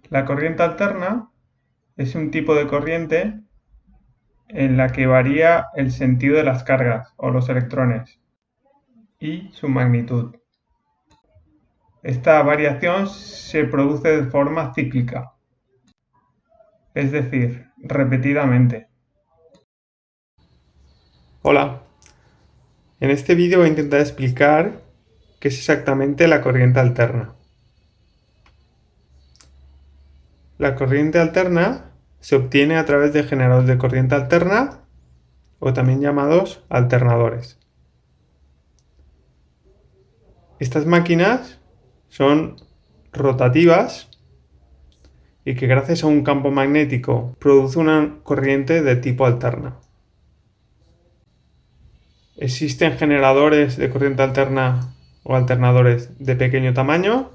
La corriente alterna es un tipo de corriente en la que varía el sentido de las cargas o los electrones y su magnitud. Esta variación se produce de forma cíclica, es decir, repetidamente. Hola, en este vídeo voy a intentar explicar qué es exactamente la corriente alterna. La corriente alterna se obtiene a través de generadores de corriente alterna o también llamados alternadores. Estas máquinas son rotativas y que gracias a un campo magnético produce una corriente de tipo alterna. Existen generadores de corriente alterna o alternadores de pequeño tamaño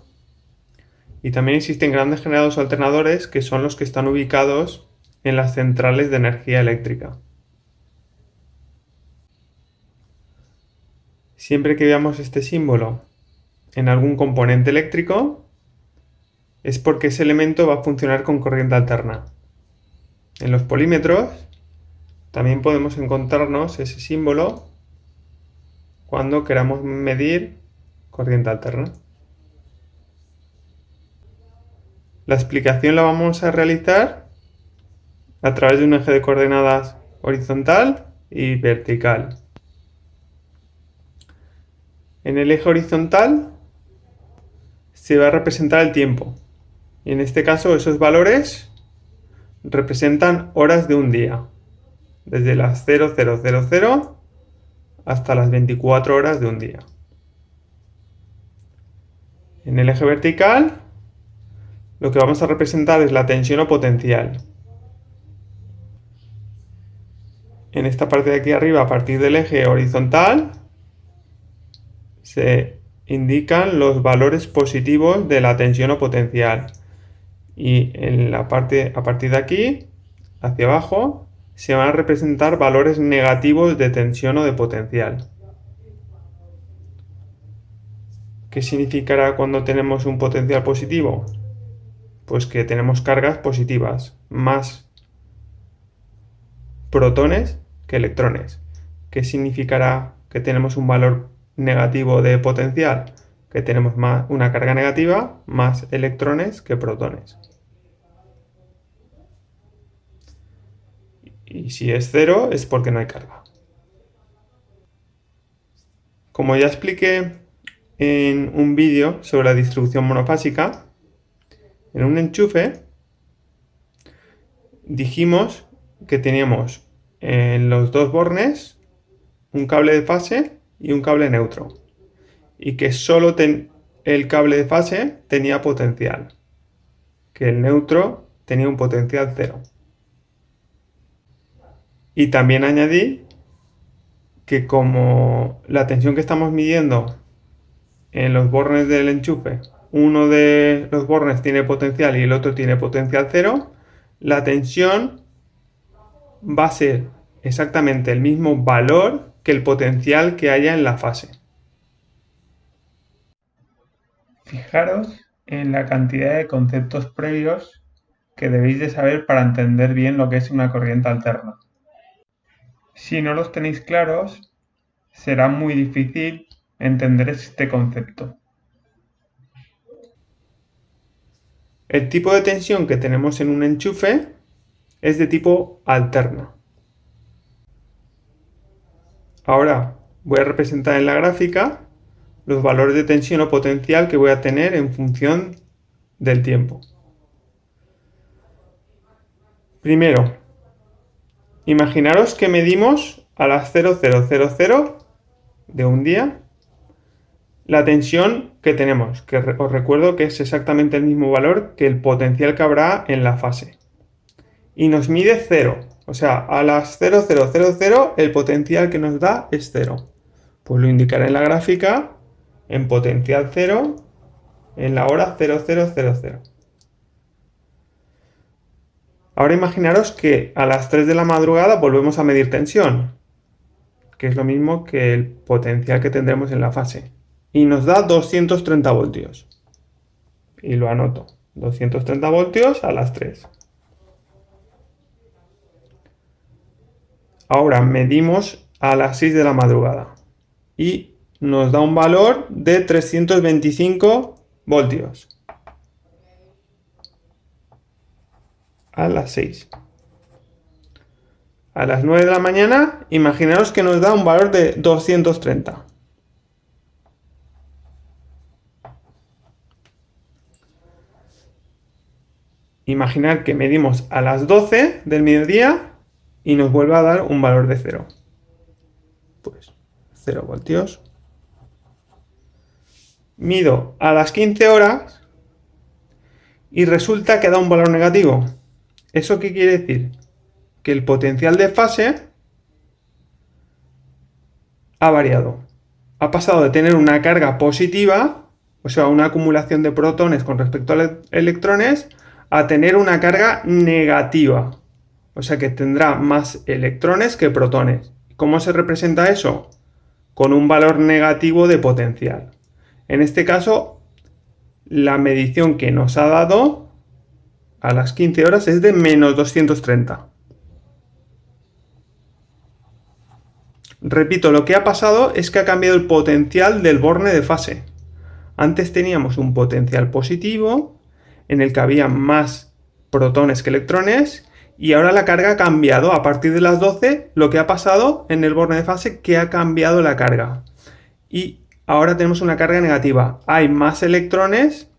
y también existen grandes generadores o alternadores que son los que están ubicados en las centrales de energía eléctrica. Siempre que veamos este símbolo en algún componente eléctrico es porque ese elemento va a funcionar con corriente alterna. En los polímetros también podemos encontrarnos ese símbolo cuando queramos medir corriente alterna. La explicación la vamos a realizar a través de un eje de coordenadas horizontal y vertical. En el eje horizontal se va a representar el tiempo. Y en este caso esos valores representan horas de un día. Desde las 0000 hasta las 24 horas de un día. En el eje vertical lo que vamos a representar es la tensión o potencial. En esta parte de aquí arriba, a partir del eje horizontal, se indican los valores positivos de la tensión o potencial. Y en la parte, a partir de aquí, hacia abajo, se van a representar valores negativos de tensión o de potencial. ¿Qué significará cuando tenemos un potencial positivo? Pues que tenemos cargas positivas, más protones que electrones. ¿Qué significará que tenemos un valor negativo de potencial? Que tenemos una carga negativa, más electrones que protones. Y si es cero es porque no hay carga. Como ya expliqué en un vídeo sobre la distribución monofásica, en un enchufe dijimos que teníamos en los dos bornes un cable de fase y un cable neutro, y que solo el cable de fase tenía potencial, que el neutro tenía un potencial cero. Y también añadí que como la tensión que estamos midiendo en los bornes del enchufe, uno de los bornes tiene potencial y el otro tiene potencial cero, la tensión va a ser exactamente el mismo valor que el potencial que haya en la fase. Fijaros en la cantidad de conceptos previos que debéis de saber para entender bien lo que es una corriente alterna. Si no los tenéis claros, será muy difícil entender este concepto. El tipo de tensión que tenemos en un enchufe es de tipo alterna. Ahora voy a representar en la gráfica los valores de tensión o potencial que voy a tener en función del tiempo. Primero, imaginaros que medimos a las 0000 de un día la tensión que tenemos, que os recuerdo que es exactamente el mismo valor que el potencial que habrá en la fase. Y nos mide 0, o sea, a las 0000 el potencial que nos da es 0. Pues lo indicaré en la gráfica en potencial 0 en la hora 0000. Ahora imaginaros que a las 3 de la madrugada volvemos a medir tensión, que es lo mismo que el potencial que tendremos en la fase. Y nos da 230 voltios. Y lo anoto. 230 voltios a las 3. Ahora medimos a las 6 de la madrugada y nos da un valor de 325 voltios a las 6. A las 9 de la mañana, imaginaos que nos da un valor de 230. Imaginar que medimos a las 12 del mediodía y nos vuelve a dar un valor de 0. Pues 0 voltios. Mido a las 15 horas y resulta que da un valor negativo. ¿Eso qué quiere decir? Que el potencial de fase ha variado. Ha pasado de tener una carga positiva, o sea, una acumulación de protones con respecto a electrones, a tener una carga negativa. O sea que tendrá más electrones que protones. ¿Cómo se representa eso? Con un valor negativo de potencial. En este caso, la medición que nos ha dado a las 15 horas es de menos 230. Repito, lo que ha pasado es que ha cambiado el potencial del borne de fase. Antes teníamos un potencial positivo en el que había más protones que electrones y ahora la carga ha cambiado. A partir de las 12, lo que ha pasado en el borne de fase que ha cambiado la carga. Y ahora tenemos una carga negativa. Hay más electrones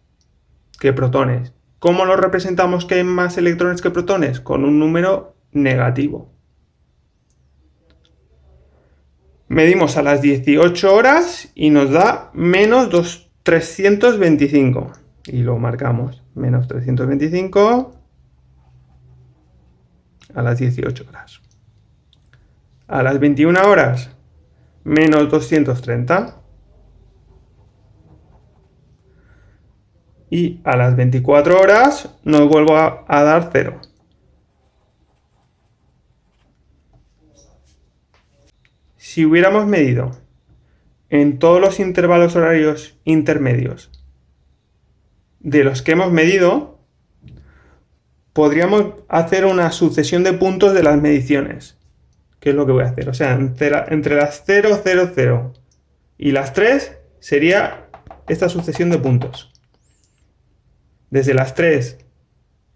que protones. ¿Cómo lo representamos que hay más electrones que protones? Con un número negativo. Medimos a las 18 horas y nos da menos 325. Y lo marcamos. Menos 325 a las 18 horas. A las 21 horas, menos 230. Y a las 24 horas nos vuelvo a dar 0. Si hubiéramos medido en todos los intervalos horarios intermedios de los que hemos medido, podríamos hacer una sucesión de puntos de las mediciones. ¿Qué es lo que voy a hacer? O sea, entre las 0, 0, 0 y las 3 sería esta sucesión de puntos. Desde las 3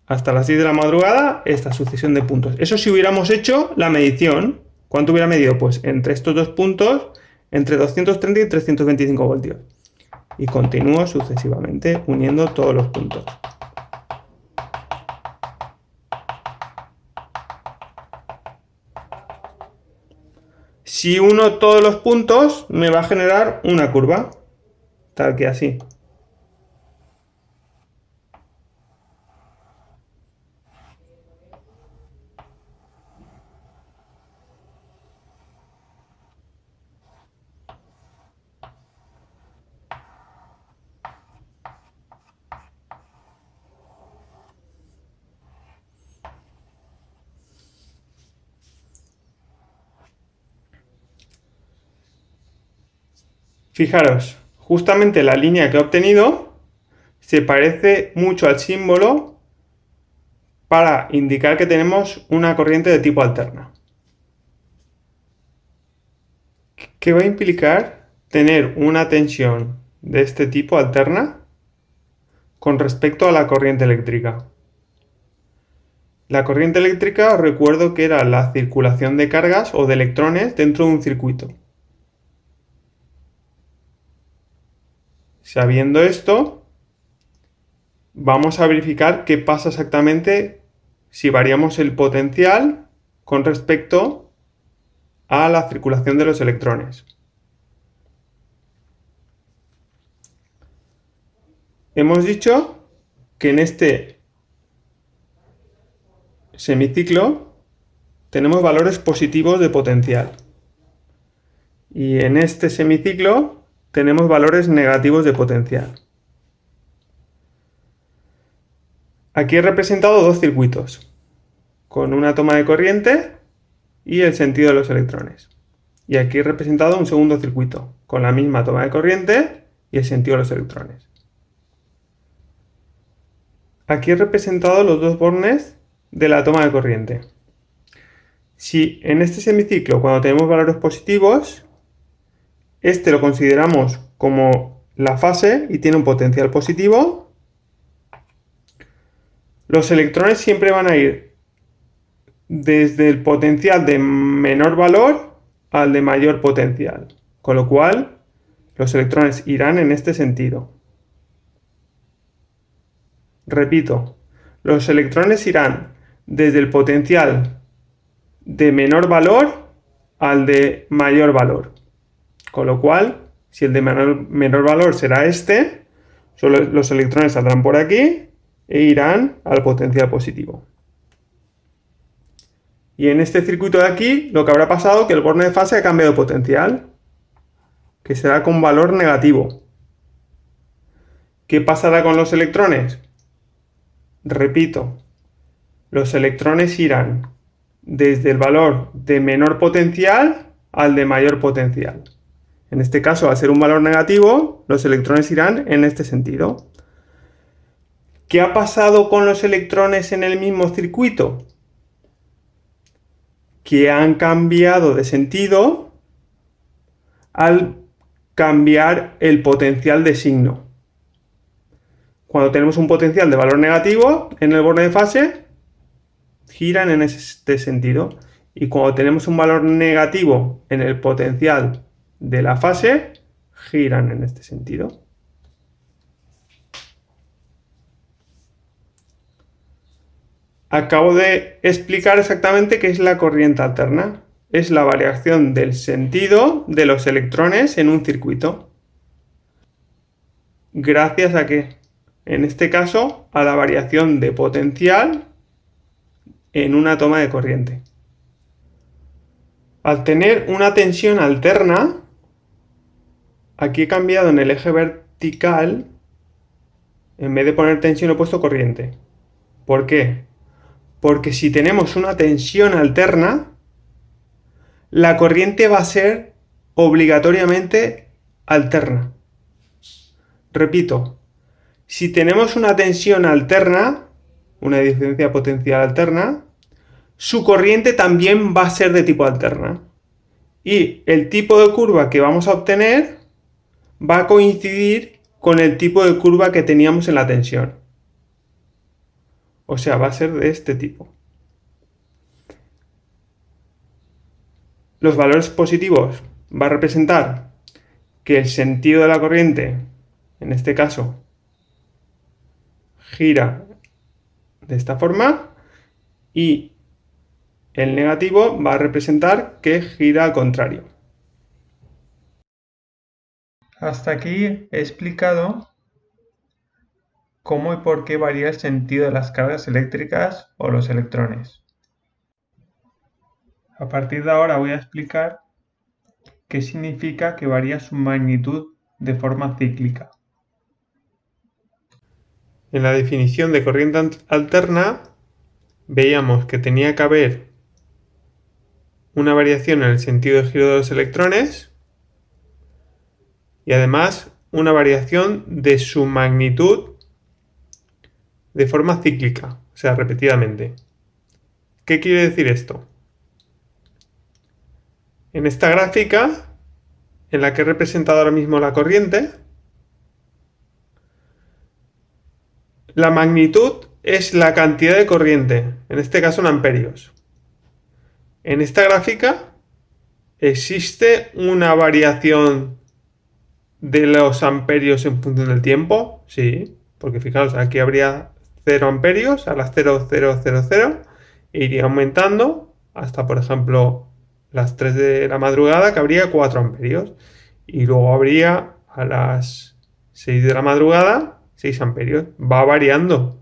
hasta las 6 de la madrugada, esta sucesión de puntos. Eso si hubiéramos hecho la medición. ¿Cuánto hubiera medido? Pues entre estos dos puntos, entre 230 y 325 voltios. Y continúo sucesivamente uniendo todos los puntos. Si uno todos los puntos, me va a generar una curva, tal que así. Fijaros, justamente la línea que he obtenido se parece mucho al símbolo para indicar que tenemos una corriente de tipo alterna. ¿Qué va a implicar tener una tensión de este tipo alterna con respecto a la corriente eléctrica? La corriente eléctrica, os recuerdo que era la circulación de cargas o de electrones dentro de un circuito. Sabiendo esto, vamos a verificar qué pasa exactamente si variamos el potencial con respecto a la circulación de los electrones. Hemos dicho que en este semiciclo tenemos valores positivos de potencial. Y en este semiciclo tenemos valores negativos de potencial. Aquí he representado dos circuitos, con una toma de corriente y el sentido de los electrones. Y aquí he representado un segundo circuito, con la misma toma de corriente y el sentido de los electrones. Aquí he representado los dos bornes de la toma de corriente. Si en este semiciclo, cuando tenemos valores positivos, este lo consideramos como la fase y tiene un potencial positivo, los electrones siempre van a ir desde el potencial de menor valor al de mayor potencial, con lo cual los electrones irán en este sentido. Repito, los electrones irán desde el potencial de menor valor al de mayor valor, con lo cual, si el de menor valor será este, los electrones saldrán por aquí e irán al potencial positivo. Y en este circuito de aquí, lo que habrá pasado es que el borne de fase ha cambiado de potencial, que será con valor negativo. ¿Qué pasará con los electrones? Repito, los electrones irán desde el valor de menor potencial al de mayor potencial. En este caso, al ser un valor negativo, los electrones irán en este sentido. ¿Qué ha pasado con los electrones en el mismo circuito? Que han cambiado de sentido al cambiar el potencial de signo. Cuando tenemos un potencial de valor negativo en el borne de fase, giran en este sentido. Y cuando tenemos un valor negativo en el potencial de la fase, giran en este sentido. Acabo de explicar exactamente qué es la corriente alterna. Es la variación del sentido de los electrones en un circuito. ¿Gracias a qué? En este caso, a la variación de potencial en una toma de corriente. Al tener una tensión alterna, aquí he cambiado en el eje vertical, en vez de poner tensión he puesto corriente. ¿Por qué? Porque si tenemos una tensión alterna, la corriente va a ser obligatoriamente alterna. Repito, si tenemos una tensión alterna, una diferencia potencial alterna, su corriente también va a ser de tipo alterna. Y el tipo de curva que vamos a obtener va a coincidir con el tipo de curva que teníamos en la tensión. O sea, va a ser de este tipo. Los valores positivos va a representar que el sentido de la corriente, en este caso, gira de esta forma, y el negativo va a representar que gira al contrario. Hasta aquí he explicado cómo y por qué varía el sentido de las cargas eléctricas o los electrones. A partir de ahora voy a explicar qué significa que varía su magnitud de forma cíclica. En la definición de corriente alterna veíamos que tenía que haber una variación en el sentido de giro de los electrones y además una variación de su magnitud de forma cíclica, o sea, repetidamente. ¿Qué quiere decir esto? En esta gráfica, en la que he representado ahora mismo la corriente, la magnitud es la cantidad de corriente, en este caso en amperios. En esta gráfica existe una variación de los amperios en función del tiempo, sí, porque fijaos, aquí habría 0 amperios a las 0,000 e iría aumentando hasta, por ejemplo, las 3 de la madrugada, que habría 4 amperios, y luego habría a las 6 de la madrugada 6 amperios. Va variando.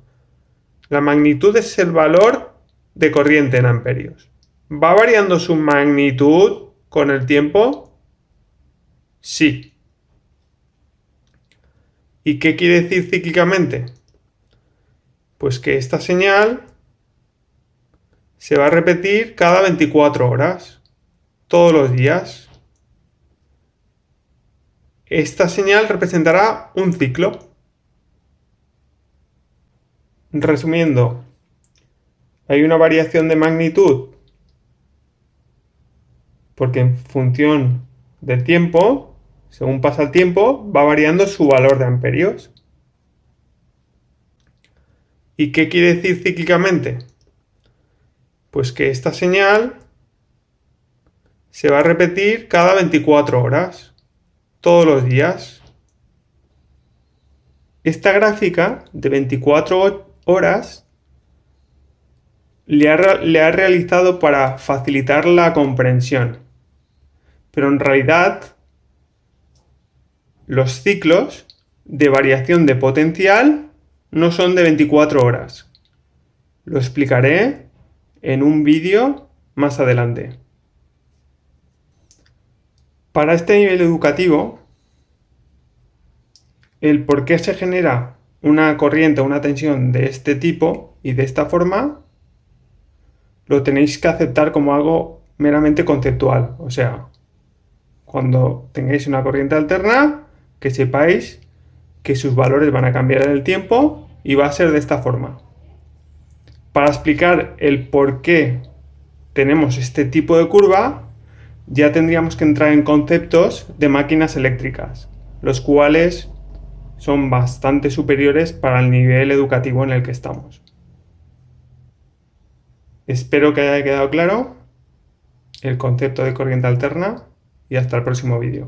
La magnitud es el valor de corriente en amperios. ¿Va variando su magnitud con el tiempo? Sí. ¿Y qué quiere decir cíclicamente? Pues que esta señal se va a repetir cada 24 horas, todos los días. Esta señal representará un ciclo. Resumiendo, hay una variación de magnitud porque en función del tiempo, según pasa el tiempo, va variando su valor de amperios. ¿Y qué quiere decir cíclicamente? Pues que esta señal se va a repetir cada 24 horas, todos los días. Esta gráfica de 24 horas le ha realizado para facilitar la comprensión. Pero en realidad, los ciclos de variación de potencial no son de 24 horas. Lo explicaré en un vídeo más adelante. Para este nivel educativo, el por qué se genera una corriente o una tensión de este tipo y de esta forma, lo tenéis que aceptar como algo meramente conceptual. O sea, cuando tengáis una corriente alterna, que sepáis que sus valores van a cambiar en el tiempo y va a ser de esta forma. Para explicar el por qué tenemos este tipo de curva, ya tendríamos que entrar en conceptos de máquinas eléctricas, los cuales son bastante superiores para el nivel educativo en el que estamos. Espero que haya quedado claro el concepto de corriente alterna y hasta el próximo vídeo.